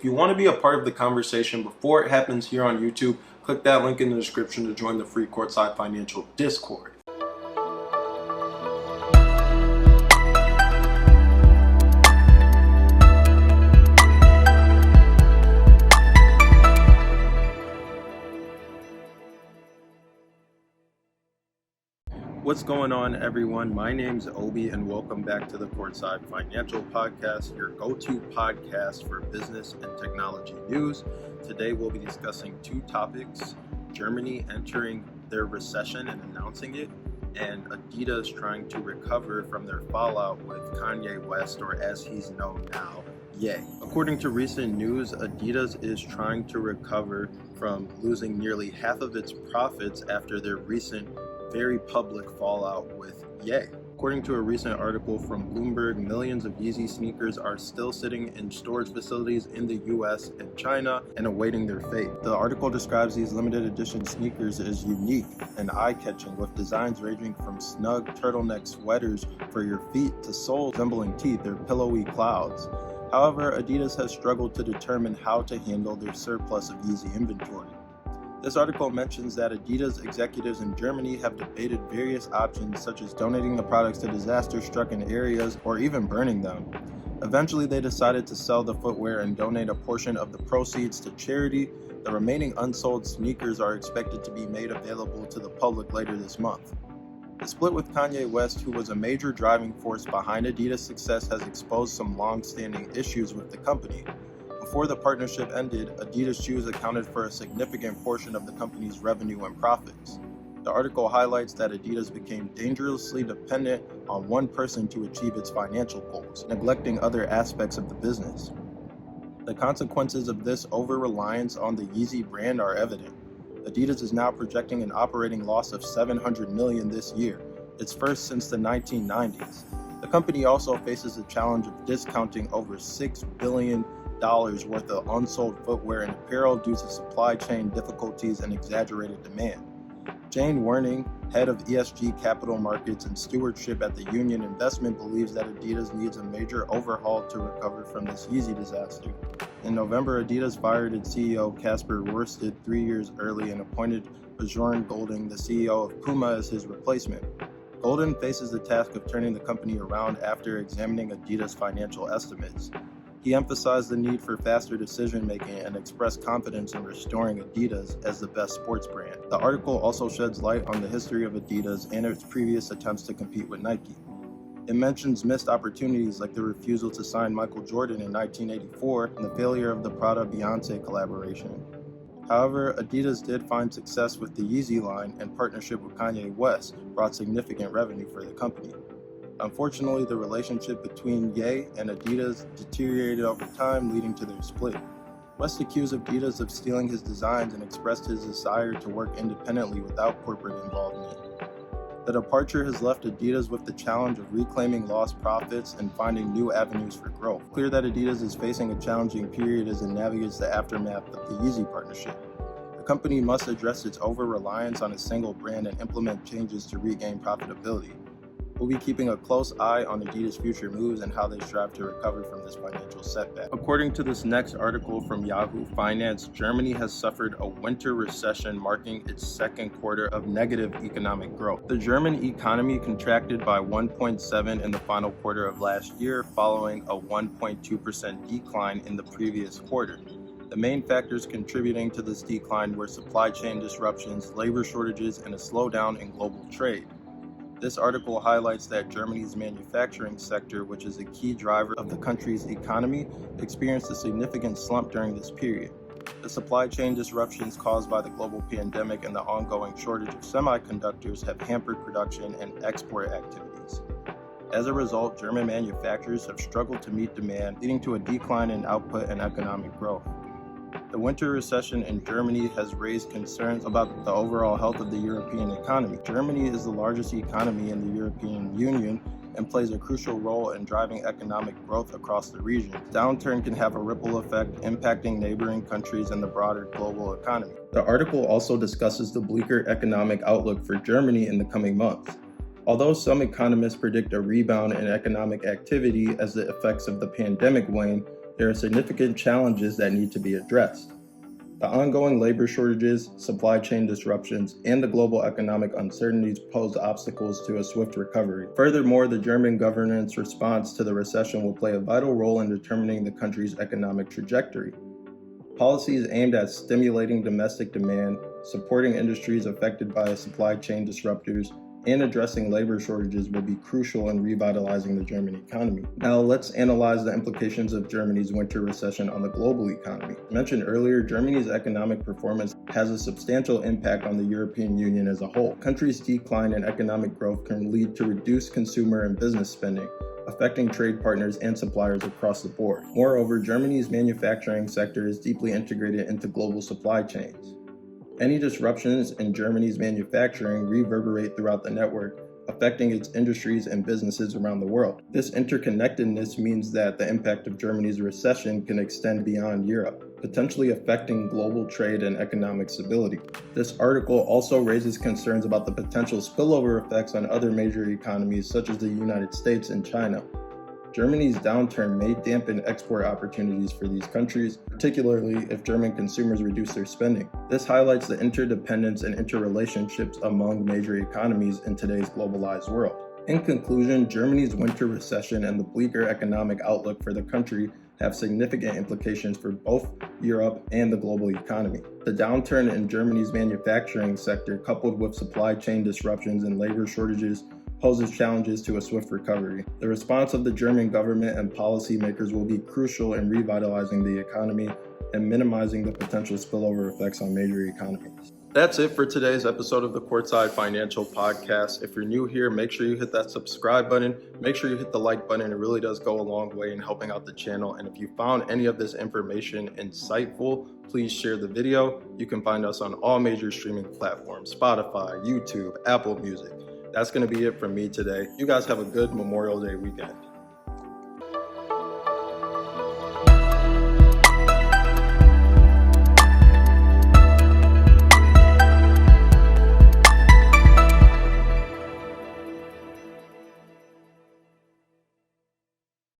If you want to be a part of the conversation before it happens here on YouTube, click that link in the description to join the free Courtside Financial Discord. What's going on, everyone? My name's Obi, and welcome back to the Courtside Financial Podcast, your go-to podcast for business and technology news. Today, we'll be discussing two topics: Germany entering their recession and announcing it, and Adidas trying to recover from their fallout with Kanye West, or as he's known now, Ye. According to recent news, Adidas is trying to recover from losing nearly half of its profits after their recent very public fallout with Ye. According to a recent article from Bloomberg, millions of Yeezy sneakers are still sitting in storage facilities in the US and China and awaiting their fate. The article describes these limited edition sneakers as unique and eye-catching, with designs ranging from snug turtleneck sweaters for your feet to soles resembling teeth or pillowy clouds. However, Adidas has struggled to determine how to handle their surplus of Yeezy inventory. This article mentions that Adidas executives in Germany have debated various options, such as donating the products to disaster-stricken areas or even burning them. Eventually, they decided to sell the footwear and donate a portion of the proceeds to charity. The remaining unsold sneakers are expected to be made available to the public later this month. The split with Kanye West, who was a major driving force behind Adidas' success, has exposed some long-standing issues with the company. Before the partnership ended, Adidas shoes accounted for a significant portion of the company's revenue and profits. The article highlights that Adidas became dangerously dependent on one person to achieve its financial goals, neglecting other aspects of the business. The consequences of this over-reliance on the Yeezy brand are evident. Adidas is now projecting an operating loss of $700 million this year, its first since the 1990s. The company also faces the challenge of discounting over $6 billion worth of unsold footwear and apparel due to supply chain difficulties and exaggerated demand. Jane Werning, head of ESG capital markets and stewardship at the Union Investment, believes that Adidas needs a major overhaul to recover from this Yeezy disaster. In November, Adidas fired its CEO Kasper Rorsted 3 years early and appointed Bjorn Golding, the CEO of Puma, as his replacement. Golden faces the task of turning the company around after examining Adidas' financial estimates. He emphasized the need for faster decision-making and expressed confidence in restoring Adidas as the best sports brand. The article also sheds light on the history of Adidas and its previous attempts to compete with Nike. It mentions missed opportunities like the refusal to sign Michael Jordan in 1984 and the failure of the Prada-Beyonce collaboration. However, Adidas did find success with the Yeezy line, and partnership with Kanye West brought significant revenue for the company. Unfortunately, the relationship between Ye and Adidas deteriorated over time, leading to their split. West accused Adidas of stealing his designs and expressed his desire to work independently without corporate involvement. The departure has left Adidas with the challenge of reclaiming lost profits and finding new avenues for growth. It's clear that Adidas is facing a challenging period as it navigates the aftermath of the Yeezy partnership. The company must address its over-reliance on a single brand and implement changes to regain profitability. We'll be keeping a close eye on Adidas' future moves and how they strive to recover from this financial setback. According to this next article from Yahoo Finance, Germany has suffered a winter recession, marking its second quarter of negative economic growth. The German economy contracted by 1.7% in the final quarter of last year, following a 1.2% decline in the previous quarter. The main factors contributing to this decline were supply chain disruptions, labor shortages, and a slowdown in global trade. This article highlights that Germany's manufacturing sector, which is a key driver of the country's economy, experienced a significant slump during this period. The supply chain disruptions caused by the global pandemic and the ongoing shortage of semiconductors have hampered production and export activities. As a result, German manufacturers have struggled to meet demand, leading to a decline in output and economic growth. The winter recession in Germany has raised concerns about the overall health of the European economy. Germany is the largest economy in the European Union and plays a crucial role in driving economic growth across the region. Downturn can have a ripple effect, impacting neighboring countries and the broader global economy. The article also discusses the bleaker economic outlook for Germany in the coming months. Although some economists predict a rebound in economic activity as the effects of the pandemic wane, there are significant challenges that need to be addressed. The ongoing labor shortages, supply chain disruptions, and the global economic uncertainties pose obstacles to a swift recovery. Furthermore, the German government's response to the recession will play a vital role in determining the country's economic trajectory. Policies aimed at stimulating domestic demand, supporting industries affected by supply chain disruptors, and addressing labor shortages will be crucial in revitalizing the German economy. Now let's analyze the implications of Germany's winter recession on the global economy. Mentioned earlier, Germany's economic performance has a substantial impact on the European Union as a whole. Country's decline in economic growth can lead to reduced consumer and business spending, affecting trade partners and suppliers across the board. Moreover, Germany's manufacturing sector is deeply integrated into global supply chains. Any disruptions in Germany's manufacturing reverberate throughout the network, affecting its industries and businesses around the world. This interconnectedness means that the impact of Germany's recession can extend beyond Europe, potentially affecting global trade and economic stability. This article also raises concerns about the potential spillover effects on other major economies such as the United States and China. Germany's downturn may dampen export opportunities for these countries, particularly if German consumers reduce their spending. This highlights the interdependence and interrelationships among major economies in today's globalized world. In conclusion, Germany's winter recession and the bleaker economic outlook for the country have significant implications for both Europe and the global economy. The downturn in Germany's manufacturing sector, coupled with supply chain disruptions and labor shortages, poses challenges to a swift recovery. The response of the German government and policymakers will be crucial in revitalizing the economy and minimizing the potential spillover effects on major economies. That's it for today's episode of the Courtside Financial Podcast. If you're new here, make sure you hit that subscribe button. Make sure you hit the like button. It really does go a long way in helping out the channel. And if you found any of this information insightful, please share the video. You can find us on all major streaming platforms: Spotify, YouTube, Apple Music. That's going to be it from me today. You guys have a good Memorial Day weekend.